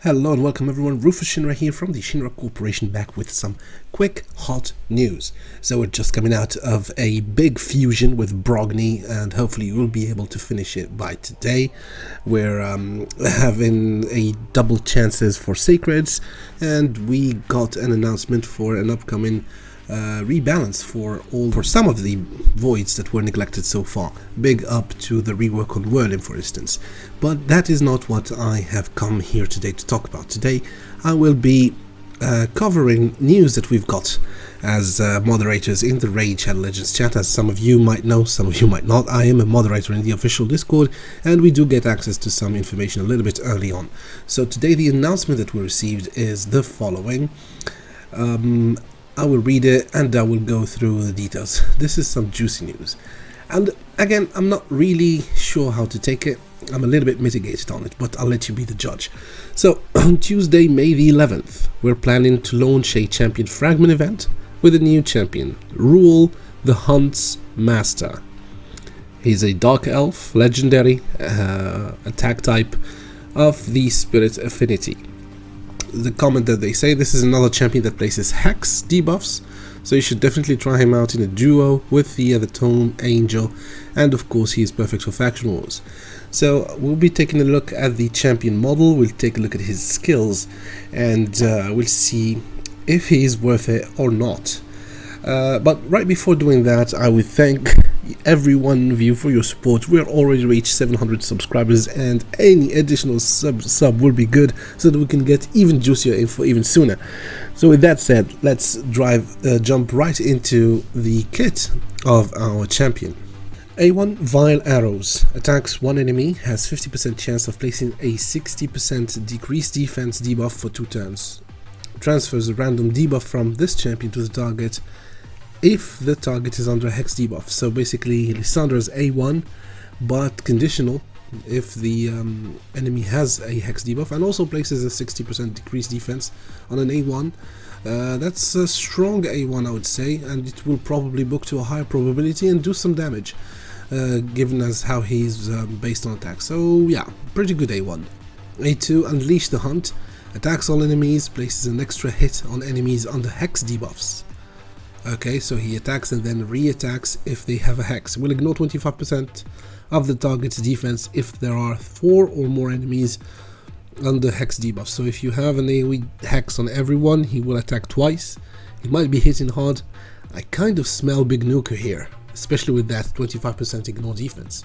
Hello and welcome everyone, Rufus Shinra here from the Shinra Corporation, back with some quick hot news. So we're just coming out of a big fusion with Brogni and hopefully we'll be able to finish it by today. We're having a double chances for Sacreds, and we got an announcement for an upcoming rebalance for some of the voids that were neglected so far. Big up to the rework on Whirling, for instance. But that is not what I have come here today to talk about. Today I will be covering news that we've got as moderators in the Raid Shadow Legends chat. As some of you might know, some of you might not, I am a moderator in the official Discord, and we do get access to some information a little bit early on. So today the announcement that we received is the following. I will read it and I will go through the details. This is some juicy news. And again, I'm not really sure how to take it. I'm a little bit mitigated on it, but I'll let you be the judge. So, on Tuesday, May the 11th, we're planning to launch a Champion Fragment event with a new champion, Ruel The Huntmaster. He's a Dark Elf, legendary, attack type of the Spirit Affinity. The comment that they say, this is another champion that places Hex debuffs, so you should definitely try him out in a duo with the Tome Angel, and of course he is perfect for faction wars. So we'll be taking a look at the champion model, we'll take a look at his skills, and we'll see if he is worth it or not. But right before doing that, I would thank every one of you for your support. We're already reached 700 subscribers, and any additional sub will be good so that we can get even juicier info even sooner. So with that said, let's jump right into the kit of our champion. A1 Vile Arrows. Attacks one enemy, has 50% chance of placing a 60% decreased defense debuff for 2 turns. Transfers a random debuff from this champion to the target if the target is under a Hex debuff. So basically Lysandra's A1, but conditional if the enemy has a Hex debuff, and also places a 60% decreased defense on an A1. That's a strong A1, I would say, and it will probably book to a higher probability and do some damage, given as how he's based on attack. So yeah, pretty good A1. A2 Unleash the Hunt. Attacks all enemies, places an extra hit on enemies under Hex debuffs. Okay, so he attacks and then re-attacks if they have a Hex. Will ignore 25% of the target's defense if there are 4 or more enemies under Hex debuff. So if you have an AoE Hex on everyone, he will attack twice. He might be hitting hard. I kind of smell Big Nuker here, especially with that 25% ignore defense.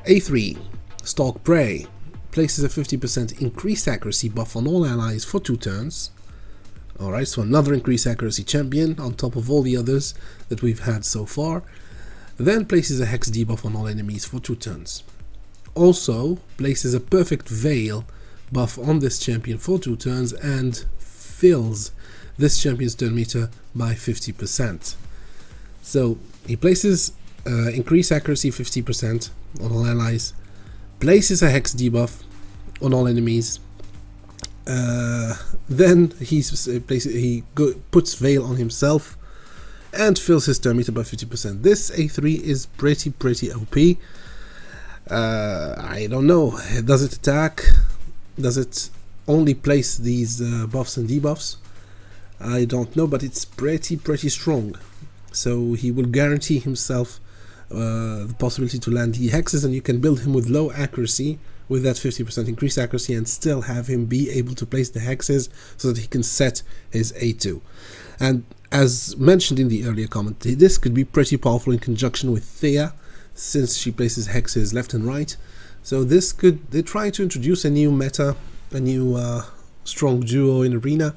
A3 Stalk Prey. Places a 50% increased accuracy buff on all allies for 2 turns. Alright, so another increased accuracy champion on top of all the others that we've had so far. Then places a Hex debuff on all enemies for 2 turns. Also places a Perfect Veil buff on this champion for 2 turns and fills this champion's turn meter by 50%. So he places increased accuracy 50% on all allies, places a Hex debuff on all enemies. Then he puts Veil on himself and fills his turn meter by 50%. This A3 is pretty OP. I don't know, does it attack? Does it only place these buffs and debuffs? I don't know, but it's pretty strong. So he will guarantee himself the possibility to land the hexes, and you can build him with low accuracy with that 50% increased accuracy and still have him be able to place the hexes so that he can set his A2. And as mentioned in the earlier comment, this could be pretty powerful in conjunction with Thea, since she places hexes left and right. So this they're trying to introduce a new meta, a new strong duo in Arena.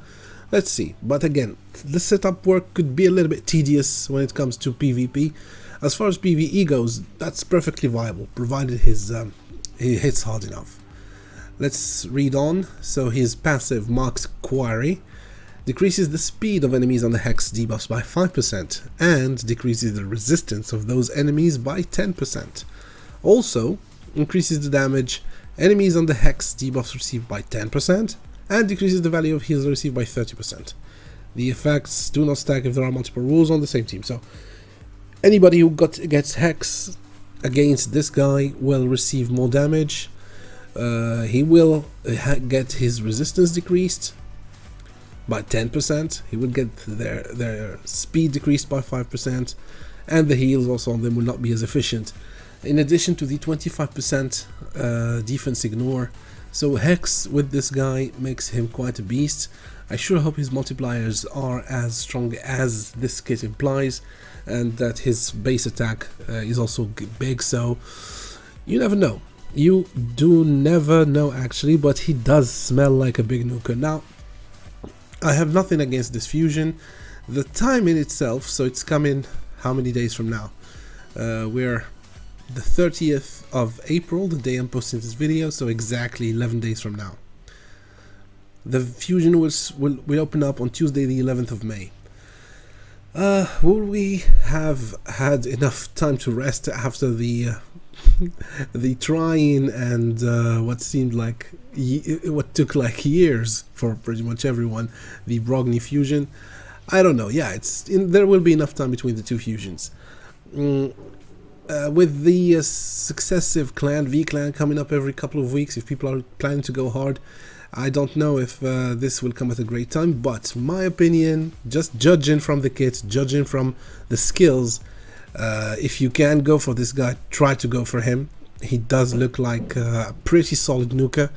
Let's see. But again, the setup work could be a little bit tedious when it comes to PvP. As far as PvE goes, that's perfectly viable, provided he hits hard enough. Let's read on. So his passive Mark's Quarry decreases the speed of enemies on the Hex debuffs by 5% and decreases the resistance of those enemies by 10%. Also increases the damage enemies on the Hex debuffs receive by 10% and decreases the value of heals received by 30%. The effects do not stack if there are multiple rules on the same team. So anybody who gets Hex against this guy will receive more damage. He will get his resistance decreased by 10%. He will get their speed decreased by 5%, and the heals also on them will not be as efficient. In addition to the 25% defense ignore. So Hex with this guy makes him quite a beast. I sure hope his multipliers are as strong as this kit implies, and that his base attack is also big, so you never know. You do never know actually, but he does smell like a big nuker. Now, I have nothing against this fusion. The time in itself, so it's coming how many days from now? We're the 30th of April, the day I'm posting this video, so exactly 11 days from now. The fusion will open up on Tuesday the 11th of May. Will we have had enough time to rest after the the trying and what seemed like what took like years for pretty much everyone, the Brogni fusion? I don't know. Yeah, there will be enough time between the two fusions. With the successive V-clan coming up every couple of weeks, if people are planning to go hard, I don't know if this will come at a great time, but my opinion, just judging from the kit, judging from the skills, if you can go for this guy, try to go for him. He does look like a pretty solid nuker.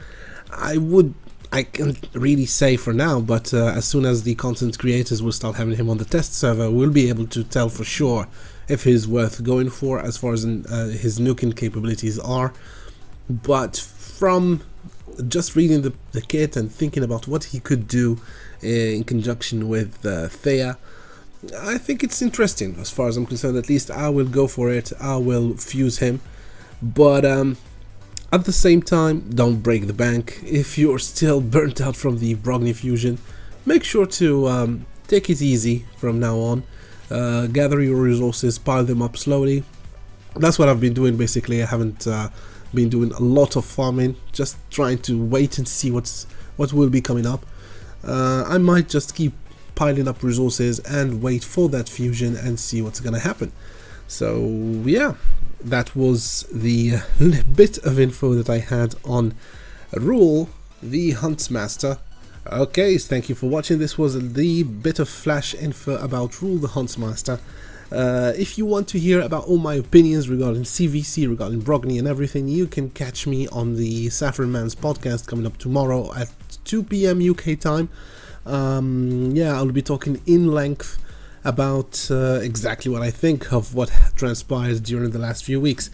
I can't really say for now, but as soon as the content creators will start having him on the test server, we'll be able to tell for sure if he's worth going for as far as his nuking capabilities are. But from just reading the kit and thinking about what he could do in conjunction with Thea, I think it's interesting. As far as I'm concerned, at least I will go for it. I will fuse him, but at the same time, don't break the bank. If you're still burnt out from the Brogni fusion, make sure to take it easy from now on. Gather your resources, pile them up slowly. That's what I've been doing basically. I haven't been doing a lot of farming, just trying to wait and see what will be coming up. I might just keep piling up resources and wait for that fusion and see what's gonna happen. So yeah, that was the bit of info that I had on Ruel the Huntmaster. Okay, so thank you for watching. This was the bit of flash info about Ruel the Huntmaster. If you want to hear about all my opinions regarding CVC, regarding Brogni and everything, you can catch me on the Saffron Man's podcast coming up tomorrow at 2 PM UK time. Yeah, I'll be talking in length about exactly what I think of what transpired during the last few weeks.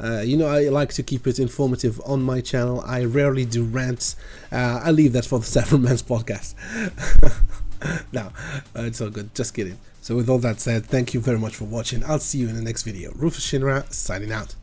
You know, I like to keep it informative on my channel. I rarely do rants. I leave that for the Saffron Man's podcast. No, it's all good. Just kidding. So with all that said, thank you very much for watching. I'll see you in the next video. Rufus Shinra, signing out.